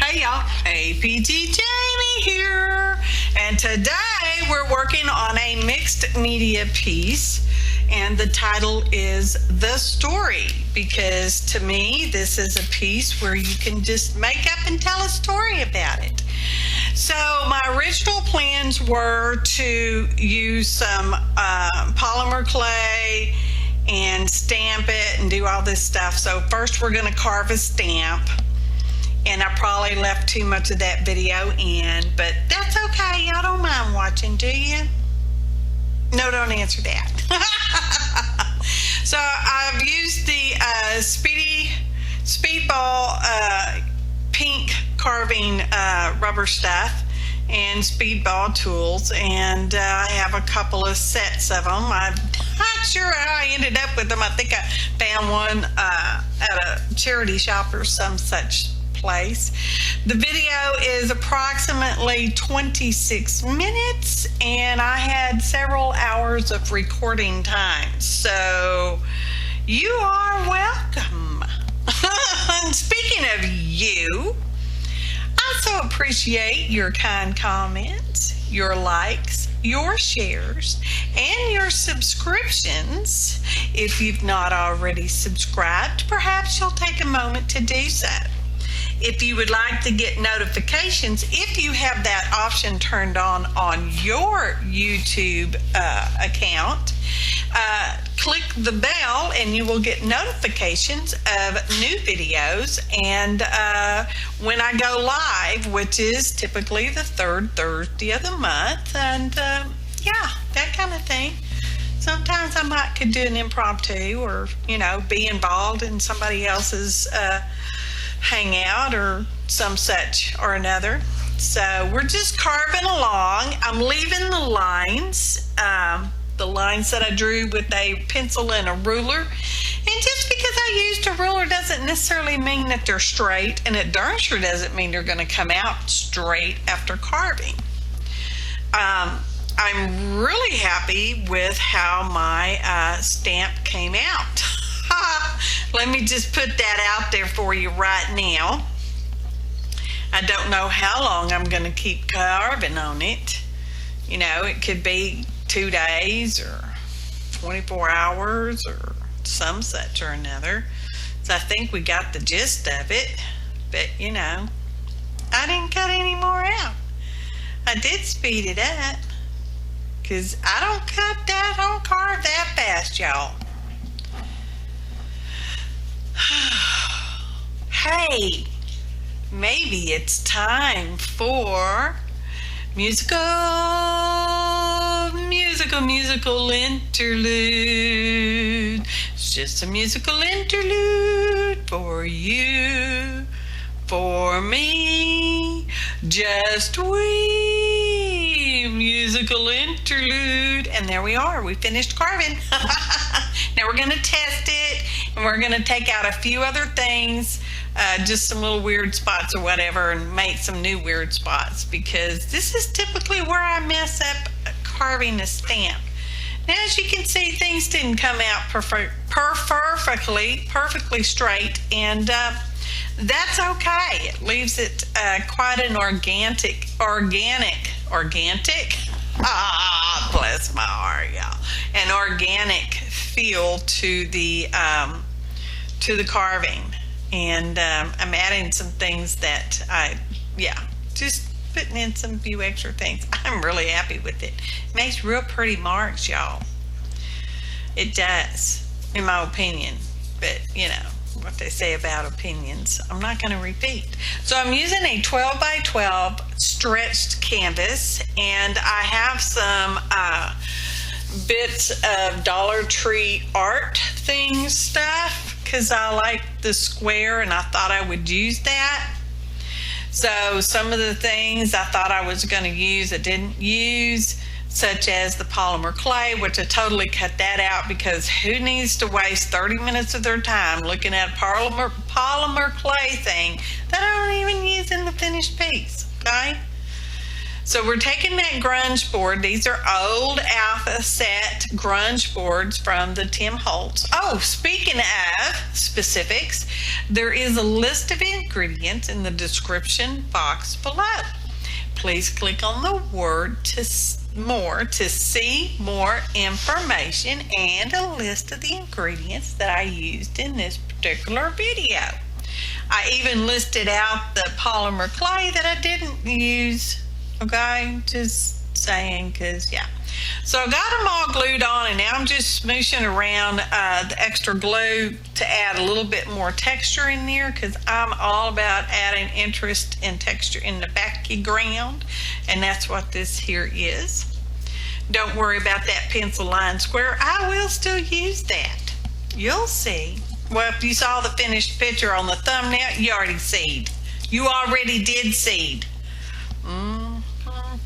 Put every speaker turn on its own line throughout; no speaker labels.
Hey y'all, APG Jamie here, and today we're working on a mixed media piece, and the title is The Story, because to me this is a piece where you can just make up and tell a story about it. So my original plans were to use some polymer clay and stamp it and do all this stuff. So first we're going to carve a stamp, and I probably left too much of that video in, but that's okay. Y'all don't mind watching, do you? No, don't answer that. So I've used the speedball pink carving rubber stuff and speedball tools, and I have a couple of sets of them. I'm not sure how I ended up with them. I think I found one at a charity shop or some such place. The video is approximately 26 minutes, and I had several hours of recording time, so you are welcome. And speaking of you, I so appreciate your kind comments, your likes, your shares, and your subscriptions. If you've not already subscribed, perhaps you'll take a moment to do so. If you would like to get notifications, if you have that option turned on your YouTube account, click the bell and you will get notifications of new videos, and when I go live, which is typically the third Thursday of the month, and yeah, that kind of thing. Sometimes I could do an impromptu, or be involved in somebody else's hangout or some such or another. So we're just carving along. I'm leaving the lines that I drew with a pencil and a ruler. And just because I used a ruler doesn't necessarily mean that they're straight, and it darn sure doesn't mean they're going to come out straight after carving. I'm really happy with how my stamp came out. Let me just put that out there for you right now. I don't know how long I'm going to keep carving on it. It could be 2 days or 24 hours or some such or another. So I think we got the gist of it. But, I didn't cut any more out. I did speed it up, because I don't carve that fast, y'all. Hey, maybe it's time for musical interlude. It's just a musical interlude for you, for me, just we. Musical interlude. And there we are. We finished carving. Now we're going to test it, and we're going to take out a few other things, just some little weird spots or whatever, and make some new weird spots, because this is typically where I mess up carving a stamp. Now, as you can see, things didn't come out perfectly straight, and that's okay. It leaves it quite an organic. Bless my heart, y'all. An organic feel to the carving, and I'm adding some things that just putting in some few extra things. I'm really happy with it. It makes real pretty marks, y'all. It does, in my opinion. But what they say about opinions, I'm not going to repeat. So I'm using a 12 by 12 stretched canvas, and I have some bits of Dollar Tree art thing stuff, because I like the square and I thought I would use that. So some of the things I thought I was going to use, I didn't use, such as the polymer clay, which I totally cut that out, because who needs to waste 30 minutes of their time looking at a polymer clay thing that I don't even use in the finished piece, okay? So we're taking that grunge board. These are old alpha set grunge boards from the Tim Holtz. Oh, speaking of specifics, there is a list of ingredients in the description box below. Please click on the word to see more information and a list of the ingredients that I used in this particular video. I even listed out the polymer clay that I didn't use. Okay, just saying, because yeah. So I got them all glued on, and now I'm just smooshing around the extra glue to add a little bit more texture in there, because I'm all about adding interest and texture in the background, and that's what this here is. Don't worry about that pencil line square. I will still use that. You'll see. Well, if you saw the finished picture on the thumbnail, you already seed. You already did seed.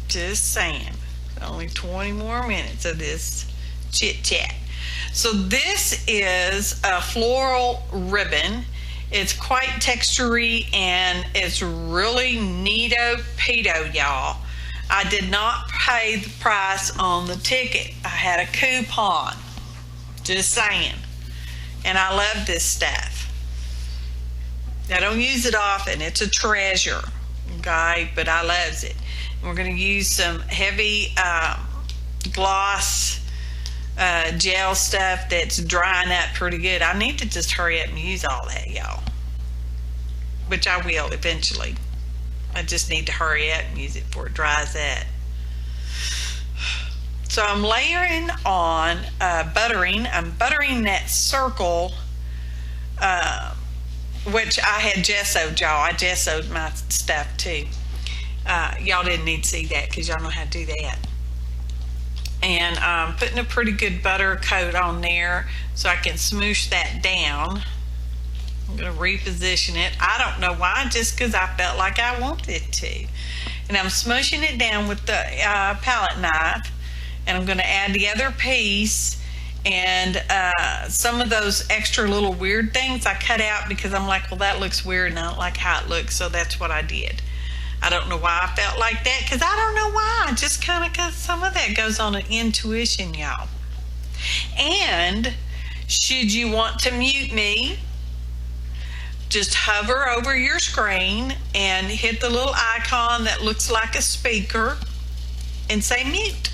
Just saying. Only 20 more minutes of this chit chat. So this is a floral ribbon. It's quite textury and it's really neato pedo, y'all. I did not pay the price on the ticket. I had a coupon. Just saying. And I love this stuff. I don't use it often. It's a treasure. Okay, but I loves it. We're going to use some heavy gloss gel stuff that's drying up pretty good. I need to just hurry up and use all that, y'all. Which I will eventually. I just need to hurry up and use it before it dries up. So I'm layering on buttering. I'm buttering that circle, which I had gessoed, y'all. I gessoed my stuff too. Y'all didn't need to see that because y'all know how to do that. And I'm putting a pretty good butter coat on there so I can smoosh that down. I'm going to reposition it. I don't know why, just because I felt like I wanted to. And I'm smooshing it down with the palette knife. And I'm going to add the other piece. And some of those extra little weird things I cut out because I'm like, well, that looks weird and I don't like how it looks. So that's what I did. I don't know why I felt like that, because I don't know why. Just kind of because some of that goes on an intuition, y'all. And should you want to mute me, just hover over your screen and hit the little icon that looks like a speaker and say mute.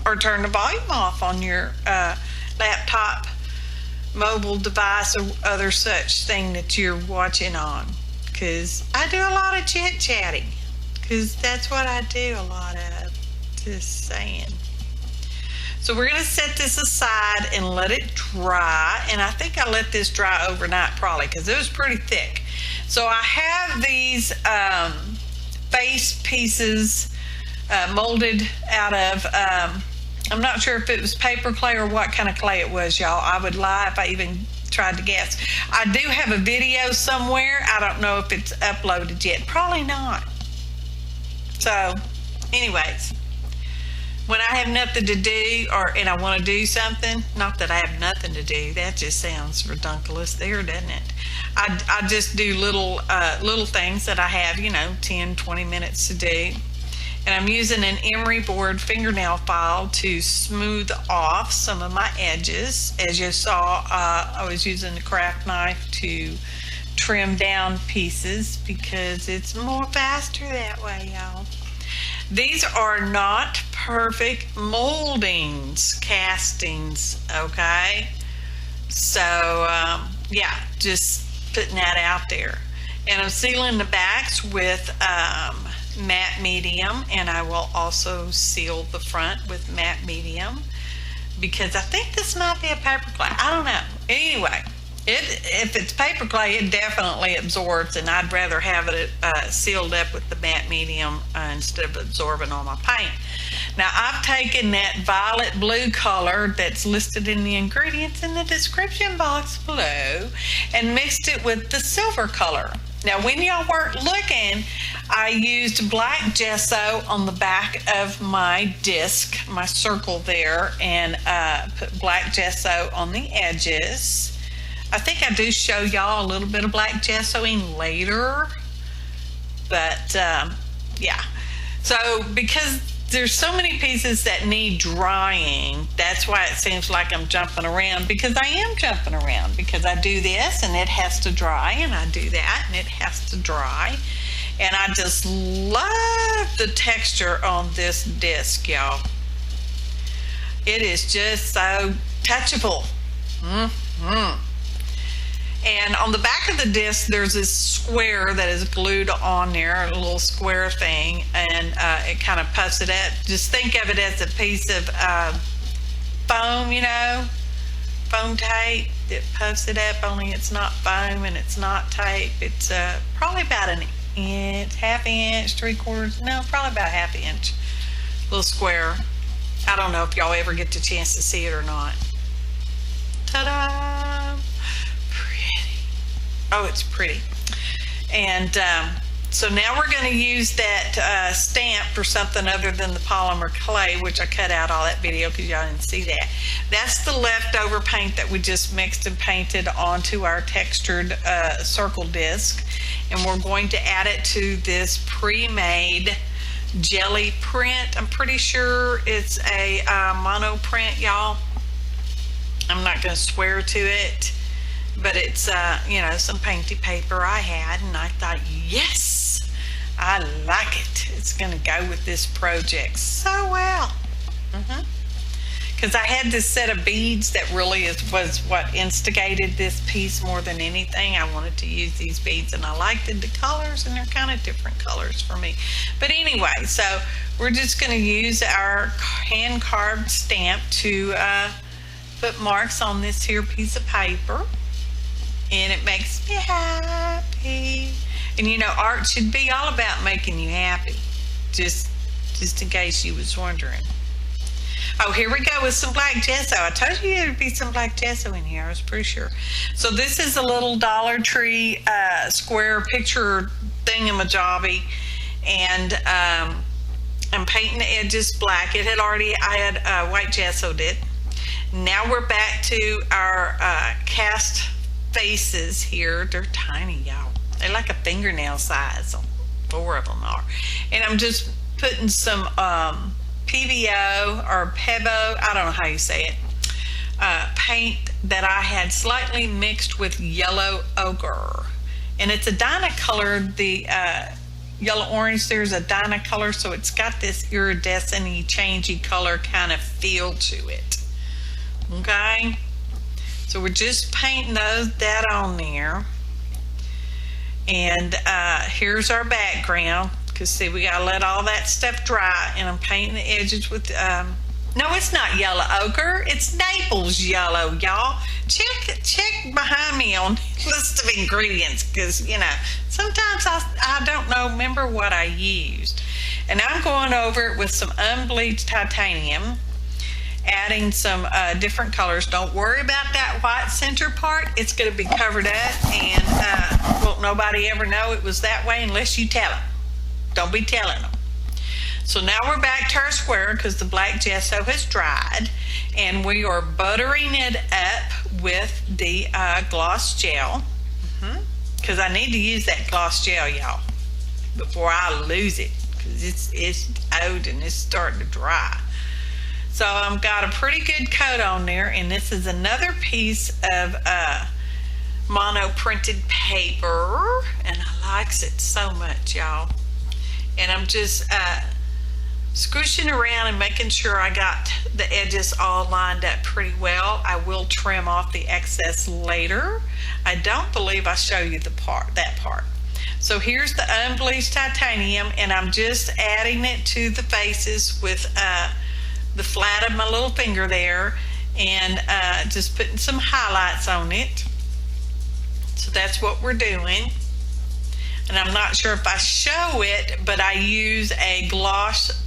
Or turn the volume off on your laptop, mobile device, or other such thing that you're watching on. Because I do a lot of chit-chatting. Because that's what I do a lot of. Just saying. So we're going to set this aside and let it dry. And I think I let this dry overnight probably because it was pretty thick. So I have these face pieces molded out of, I'm not sure if it was paper clay or what kind of clay it was, y'all. I would lie if I even tried to guess. I do have a video somewhere. I don't know if it's uploaded yet. Probably not. So, anyways, when I have nothing to do and I want to do something, not that I have nothing to do, that just sounds redunculous there, doesn't it? I just do little things that I have, 10, 20 minutes to do. And I'm using an emery board fingernail file to smooth off some of my edges. As you saw, I was using the craft knife to trim down pieces because it's more faster that way, y'all. These are not perfect moldings, castings, okay? So, yeah, just putting that out there. And I'm sealing the backs with matte medium, and I will also seal the front with matte medium because I think this might be a paper clay. I don't know. Anyway, if it's paper clay, it definitely absorbs, and I'd rather have it sealed up with the matte medium instead of absorbing on my paint. Now, I've taken that violet blue color that's listed in the ingredients in the description box below and mixed it with the silver color. Now, when y'all weren't looking, I used black gesso on the back of my disc, my circle there, and put black gesso on the edges. I think I do show y'all a little bit of black gessoing later, but yeah. So because there's so many pieces that need drying, that's why it seems like I'm jumping around, because I am jumping around, because I do this and it has to dry, and I do that and it has to dry. And I just love the texture on this disc, y'all. It is just so touchable. And on the back of the disc, there's this square that is glued on there, a little square thing, and it kind of puffs it up. Just think of it as a piece of foam, you know, foam tape that puffs it up, only it's not foam and it's not tape. It's probably about an inch, half inch, 3/4, no, probably about half inch, little square. I don't know if y'all ever get the chance to see it or not. Ta-da! Oh, it's pretty. And so now we're going to use that stamp for something other than the polymer clay, which I cut out all that video because y'all didn't see that. That's the leftover paint that we just mixed and painted onto our textured circle disc. And we're going to add it to this pre-made jelly print. I'm pretty sure it's a mono print, y'all. I'm not going to swear to it. But it's, you know, some painty paper I had, and I thought, yes, I like it. It's going to go with this project so well. Because I had this set of beads that really was what instigated this piece more than anything. I wanted to use these beads, and I liked the colors, and they're kind of different colors for me. But anyway, so we're just going to use our hand-carved stamp to put marks on this here piece of paper. And it makes me happy. And you know, art should be all about making you happy. Just in case you was wondering. Oh, here we go with some black gesso. I told you there'd be some black gesso in here. I was pretty sure. So this is a little Dollar Tree square picture thingamajobby. And I'm painting the edges black. I had white gessoed it. Now we're back to our cast faces here. They're tiny, y'all. They're like a fingernail size. 4 of them are. And I'm just putting some pebeo or pebeo, I don't know how you say it, paint that I had slightly mixed with yellow ochre. And it's a dyna color. The yellow orange there's a dyna color, so it's got this iridescent-y, changey color kind of feel to it. Okay? So we're just painting that on there. And here's our background. Because see, we gotta let all that stuff dry. And I'm painting the edges with, no, it's not yellow ochre. It's Naples yellow, y'all. Check behind me on the list of ingredients. Because, you know, sometimes I don't know, remember what I used. And I'm going over it with some unbleached titanium. Adding some different colors. Don't worry about that white center part. It's going to be covered up, and won't nobody ever know it was that way unless you tell them. Don't be telling them. So now we're back to our square because the black gesso has dried, and we are buttering it up with the gloss gel. Because I need to use that gloss gel, y'all, before I lose it, because it's old and it's starting to dry. So I've got a pretty good coat on there, and this is another piece of mono printed paper, and I likes it so much, y'all. And I'm just squishing around and making sure I got the edges all lined up pretty well. I will trim off the excess later. I don't believe I show you that part. So here's the unbleached titanium, and I'm just adding it to the faces with the flat of my little finger there, and just putting some highlights on it. So that's what we're doing. And I'm not sure if I show it, but I use a gloss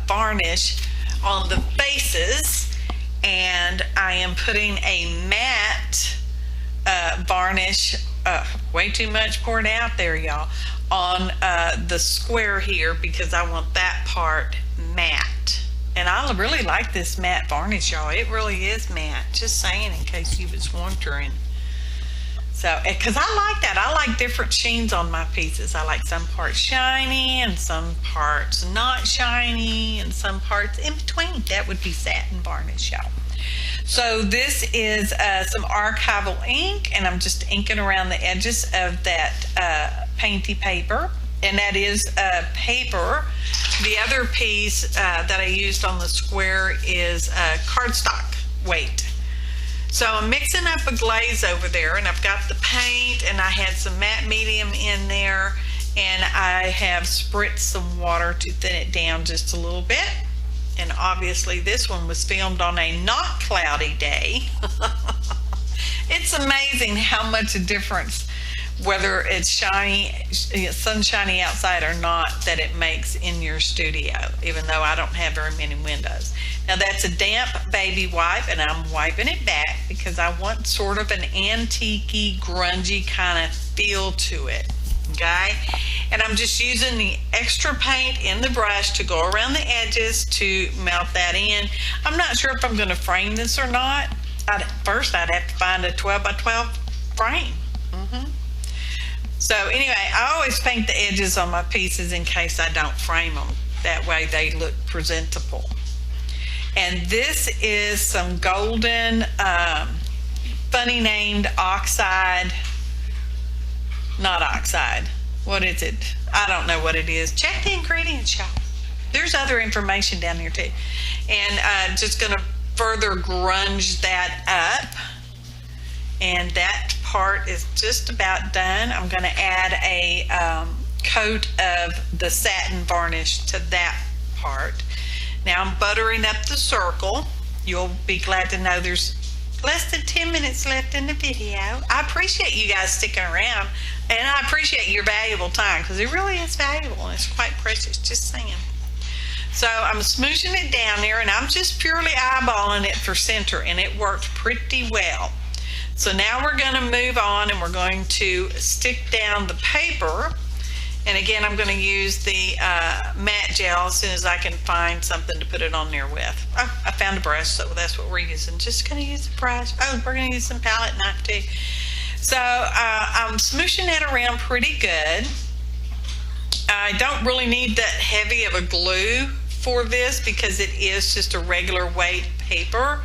varnish on the faces, and I am putting a matte varnish, way too much poured out there, y'all, on the square here, because I want that part matte. And I really like this matte varnish, y'all. It really is matte. Just saying, in case you was wondering. So, because I like that. I like different sheens on my pieces. I like some parts shiny and some parts not shiny and some parts in between. That would be satin varnish, y'all. So this is some archival ink, and I'm just inking around the edges of that painty paper. And that is paper. The other piece that I used on the square is cardstock weight. So I'm mixing up a glaze over there, and I've got the paint, and I had some matte medium in there, and I have spritzed some water to thin it down just a little bit. And obviously this one was filmed on a not cloudy day. It's amazing how much a difference, whether it's shiny, sunshiny outside or not, that it makes in your studio, even though I don't have very many windows. Now that's a damp baby wipe, and I'm wiping it back because I want sort of an antique-y, grungy kind of feel to it, okay? And I'm just using the extra paint in the brush to go around the edges to melt that in. I'm not sure if I'm going to frame this or not. First, I'd have to find a 12 by 12 frame. So anyway, I always paint the edges on my pieces in case I don't frame them. That way they look presentable. And this is some golden, funny named oxide, not oxide. What is it? I don't know what it is. Check the ingredients, y'all. There's other information down here too. And just going to further grunge that up. And that part is just about done. I'm going to add a coat of the satin varnish to that part. Now I'm buttering up the circle. You'll be glad to know there's less than 10 minutes left in the video. I appreciate you guys sticking around, and I appreciate your valuable time, because it really is valuable and it's quite precious, just saying. So I'm smooshing it down there, and I'm just purely eyeballing it for center, and it worked pretty well. So now we're going to move on, and we're going to stick down the paper. And again, I'm going to use the matte gel as soon as I can find something to put it on there with. Oh, I found a brush, so that's what we're using. Just going to use the brush. Oh, we're going to use some palette knife too. So I'm smooshing it around pretty good. I don't really need that heavy of a glue for this because it is just a regular weight paper.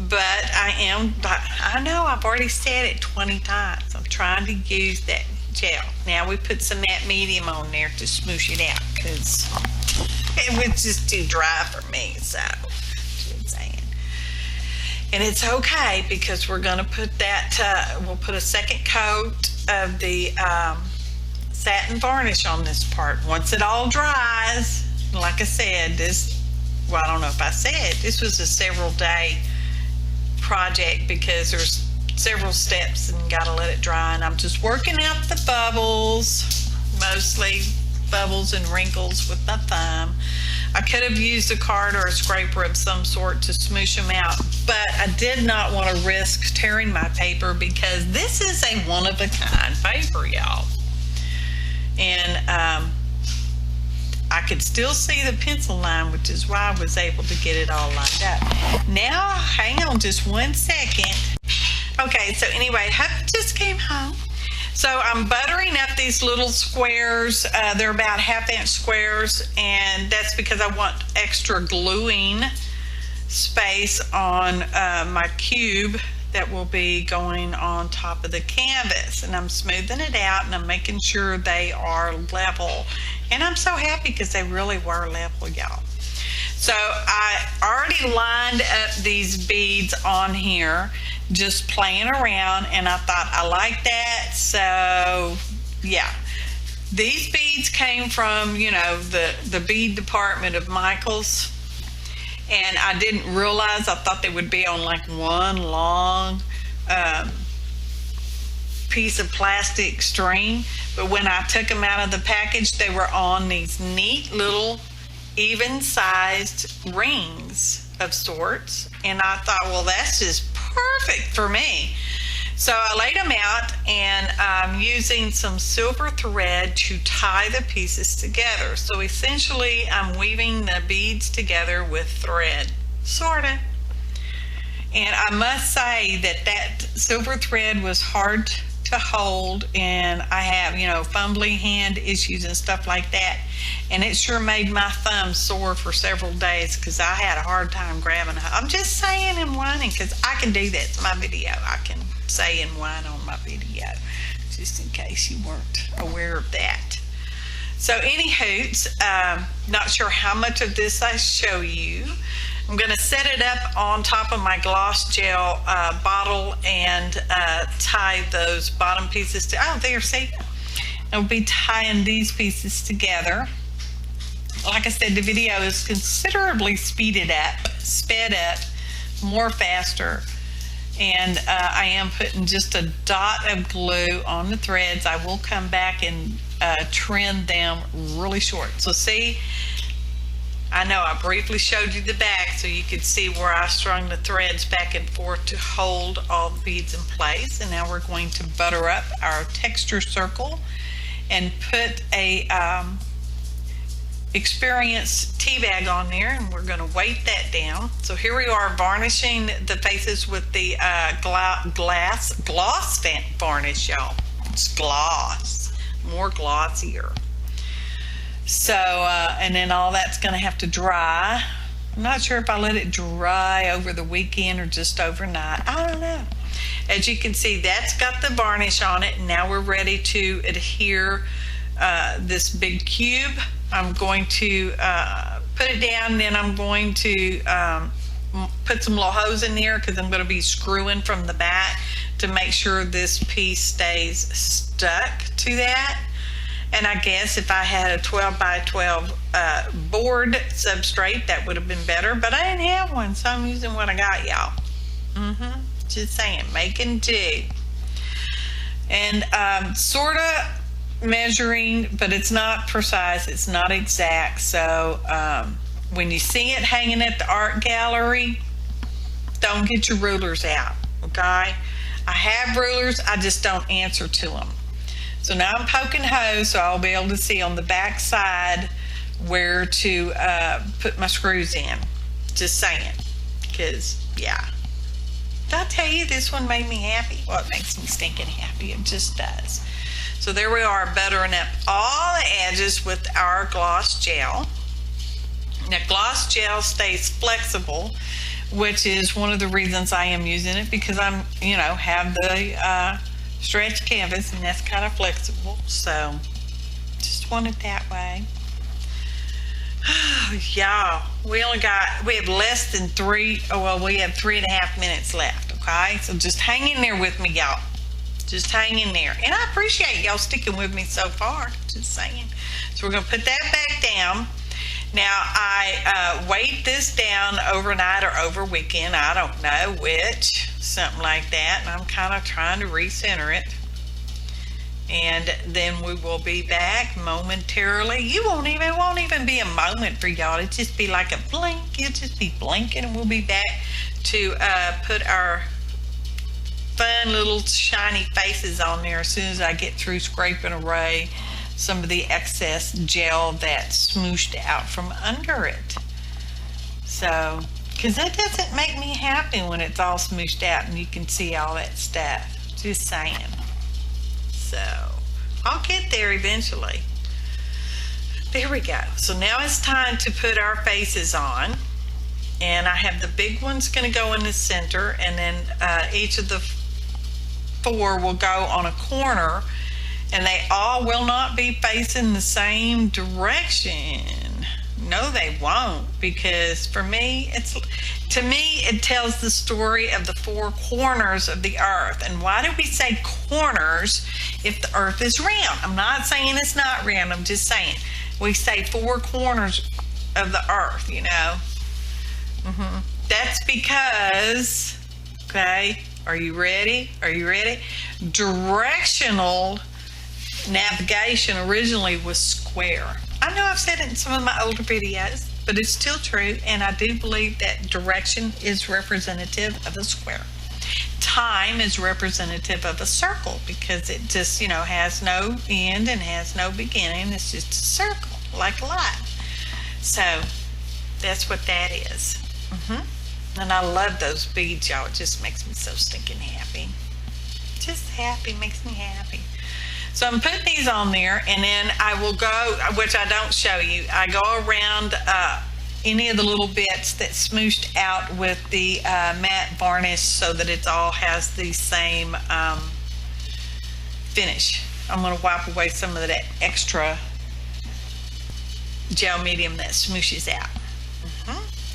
But I know I've already said it 20 times. I'm trying to use that gel. Now we put some matte medium on there to smoosh it out because it was just too dry for me. So, just saying. And it's okay because we're going to put that, we'll put a second coat of the satin varnish on this part. Once it all dries, like I said, well, I don't know if I said, this was a several day project because there's several steps and got to let it dry, and I'm just working out the bubbles, mostly bubbles and wrinkles with my thumb. I could have used a card or a scraper of some sort to smoosh them out, but I did not want to risk tearing my paper because this is a one-of-a-kind paper, y'all. And I could still see the pencil line, which is why I was able to get it all lined up. Now, hang on just 1 second. Okay, so anyway, Huck just came home. So I'm buttering up these little squares. They're about 1/2 inch squares, and that's because I want extra gluing space on my cube that will be going on top of the canvas. And I'm smoothing it out, and I'm making sure they are level. And I'm so happy because they really were level, y'all. So I already lined up these beads on here, just playing around, and I thought I like that. So yeah, these beads came from, you know, the bead department of Michael's, and I didn't realize, I thought they would be on like one long piece of plastic string, but when I took them out of the package, they were on these neat little even sized rings of sorts, and I thought, well, that's just perfect for me. So I laid them out, and I'm using some silver thread to tie the pieces together. So essentially I'm weaving the beads together with thread, sorta. And I must say that silver thread was hard to hold, and I have, fumbly hand issues and stuff like that, and it sure made my thumb sore for several days because I had a hard time grabbing it. I'm just saying and whining because I can do that. It's my video. I can say and whine on my video, just in case you weren't aware of that. So any hoots, not sure how much of this I show you. I'm going to set it up on top of my gloss gel bottle and tie those bottom pieces to, oh, there, see? I'll be tying these pieces together. Like I said, the video is considerably sped up, more faster. And I am putting just a dot of glue on the threads. I will come back and trim them really short. So see, I know I briefly showed you the back so you could see where I strung the threads back and forth to hold all the beads in place. And now we're going to butter up our texture circle and put a Experience tea bag on there, and we're going to weight that down. So here we are varnishing the faces with the gloss varnish, y'all. It's gloss, more glossier. So and then all that's going to have to dry. I'm not sure if I let it dry over the weekend or just overnight. I don't know. As you can see, that's got the varnish on it, and now we're ready to adhere this big cube. I'm going to put it down, then I'm going to put some little holes in there because I'm going to be screwing from the back to make sure this piece stays stuck to that. And I guess if I had a 12 by 12 board substrate, that would have been better, but I didn't have one, so I'm using what I got, y'all. Just saying, making do. And sort of measuring, but it's not precise, it's not exact. So when you see it hanging at the art gallery, don't get your rulers out, okay? I have rulers, I just don't answer to them. So now I'm poking holes so I'll be able to see on the back side where to put my screws in. Just saying, because yeah, did I tell you this one made me happy? Well, it makes me stinking happy, it just does. So there we are, buttering up all the edges with our gloss gel. Now gloss gel stays flexible, which is one of the reasons I am using it, because I'm, have the stretch canvas, and that's kind of flexible. So just want it that way. Y'all, we have less than we have 3.5 minutes left, okay? So just hang in there with me, y'all. Just hang in there. And I appreciate y'all sticking with me so far. Just saying. So we're going to put that back down. Now, I weighed this down overnight or over weekend. I don't know which. Something like that. And I'm kind of trying to recenter it. And then we will be back momentarily. It won't even be a moment for y'all. It'll just be like a blink. It'll just be blinking, and we'll be back to put our fun little shiny faces on there as soon as I get through scraping away some of the excess gel that's smooshed out from under it. So, because that doesn't make me happy when it's all smooshed out and you can see all that stuff. Just saying. So, I'll get there eventually. There we go. So now it's time to put our faces on. And I have the big ones going to go in the center, and then each of the 4 will go on a corner, and they all will not be facing the same direction. No, they won't, because for me, it tells the story of the 4 corners of the earth. And why do we say corners if the earth is round? I'm not saying it's not round, I'm just saying we say 4 corners of the earth, That's because, okay, are you ready? Are you ready? Directional navigation originally was square. I know I've said it in some of my older videos, but it's still true, and I do believe that direction is representative of a square. Time is representative of a circle, because it just, has no end and has no beginning. It's just a circle, like life. So that's what that is. And I love those beads, y'all. It just makes me so stinking happy. just happy, makes me happy. So I'm putting these on there, and then I will go, which I don't show you, I go around any of the little bits that smooshed out with the matte varnish so that it all has the same finish. I'm going to wipe away some of that extra gel medium that smooshes out.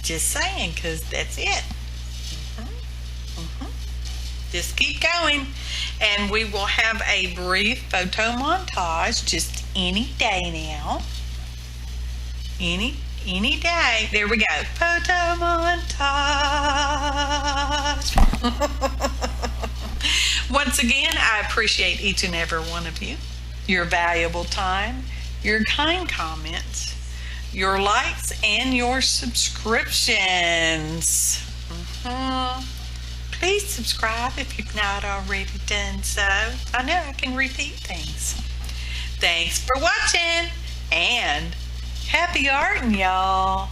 Just saying, because that's it. Just keep going, and we will have a brief photo montage just any day now. Any day. There we go. Photo montage. Once again, I appreciate each and every one of you, your valuable time, your kind comments, your likes, and your subscriptions. Please subscribe if you've not already done so. I know I can repeat things. Thanks for watching, and happy arting, y'all.